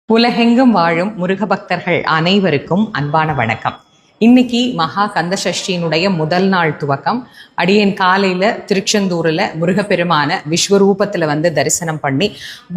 உலகெங்கும் வாழும் முருக பக்தர்கள் அனைவருக்கும் அன்பான வணக்கம். இன்னைக்கு மகா கந்த சஷ்டியினுடைய முதல் நாள் துவக்கம். அடியேன் காலையில திருச்செந்தூர்ல முருகப்பெருமான விஸ்வரூபத்துல தரிசனம் பண்ணி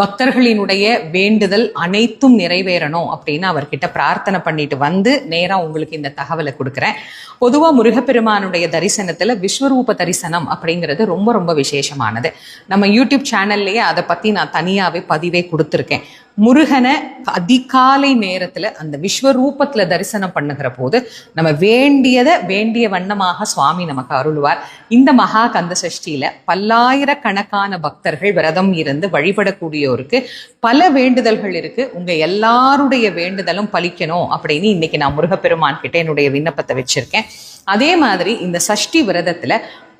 பக்தர்களினுடைய வேண்டுதல் அனைத்தும் நிறைவேறணும் அப்படின்னு அவர்கிட்ட பிரார்த்தனை பண்ணிட்டு நேரா உங்களுக்கு இந்த தகவலை கொடுக்குறேன். பொதுவா முருகப்பெருமானுடைய தரிசனத்துல விஸ்வரூப தரிசனம் அப்படிங்கிறது ரொம்ப ரொம்ப விசேஷமானது. நம்ம யூடியூப் சேனல்லையே அதை பத்தி நான் தனியாவே பதிவே கொடுத்துருக்கேன். முருகனை அதிகாலை நேரத்துல அந்த விஸ்வரூபத்துல தரிசனம் பண்ணுகிற போது நம்ம வேண்டிய வண்ணமாக சுவாமி நமக்கு அருள்வார். இந்த மகா கந்த சஷ்டியில பல்லாயிரக்கணக்கான பக்தர்கள் விரதம் இருந்து வழிபடக்கூடியோருக்கு பல வேண்டுதல்கள் இருக்கு. உங்க எல்லாருடைய வேண்டுதலும் பலிக்கணும் அப்படின்னு இன்னைக்கு நான் முருகப்பெருமான் கிட்ட என்னுடைய விண்ணப்பத்தை வச்சிருக்கேன். அதே மாதிரி இந்த சஷ்டி விரதத்துல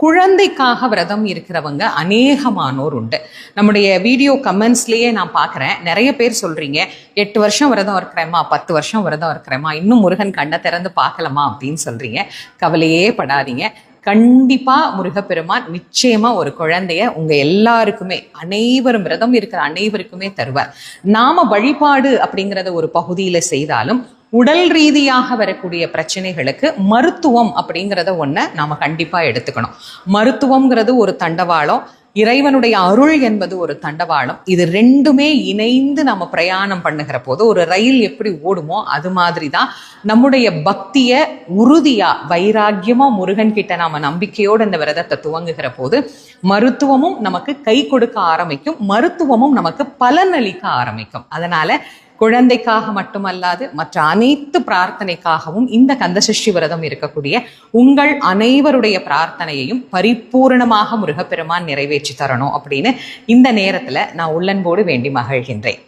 குழந்தைக்காக விரதம் இருக்கிறவங்க அநேகமானோர் உண்டு. நம்முடைய வீடியோ கமெண்ட்ஸ்லயே நான் பார்க்குறேன், நிறைய பேர் சொல்றீங்க 8 வருஷம் விரதம் இருக்கிறேம்மா, 10 வருஷம் விரதம் இருக்கிறேம்மா, இன்னும் முருகன் கண்ணை திறந்து பார்க்கலாமா அப்படின்னு சொல்றீங்க. கவலையே படாதீங்க. கண்டிப்பா முருகப்பெருமான் நிச்சயமா ஒரு குழந்தைய உங்க எல்லாருக்குமே, அனைவரும் விரதம் இருக்கிற அனைவருக்குமே தருவார். நாம வழிபாடு அப்படிங்கிறத ஒரு பகுதியில செய்தாலும் உடல் ரீதியாக வரக்கூடிய பிரச்சனைகளுக்கு மருத்துவம் அப்படிங்கிறத ஒன்றை நாம கண்டிப்பா எடுத்துக்கணும். மருத்துவம்ங்கிறது ஒரு தண்டவாளம், இறைவனுடைய அருள் என்பது ஒரு தண்டவாளம். இது ரெண்டுமே இணைந்து நம்ம பிரயாணம் பண்ணுகிற போது ஒரு ரயில் எப்படி ஓடுமோ அது மாதிரி தான் நம்முடைய பக்திய உறுதியா வைராக்கியமா முருகன் கிட்ட நாம நம்பிக்கையோடு இந்த விரதத்தை துவங்குகிற போது மருத்துவமும் நமக்கு கை கொடுக்க ஆரம்பிக்கும், மருத்துவமும் நமக்கு பலனளிக்க ஆரம்பிக்கும். அதனால குழந்தைக்காக மட்டுமல்லாது மற்ற அனைத்து பிரார்த்தனைக்காகவும் இந்த கந்தசஷ்டி விரதம் இருக்கக்கூடிய உங்கள் அனைவருடைய பிரார்த்தனையையும் பரிபூர்ணமாக முருகப்பெருமான் நிறைவேற்றி தரணும் அப்படின்னு இந்த நேரத்துல நான் உள்ளன்போடு வேண்டி மகிழ்கின்றேன்.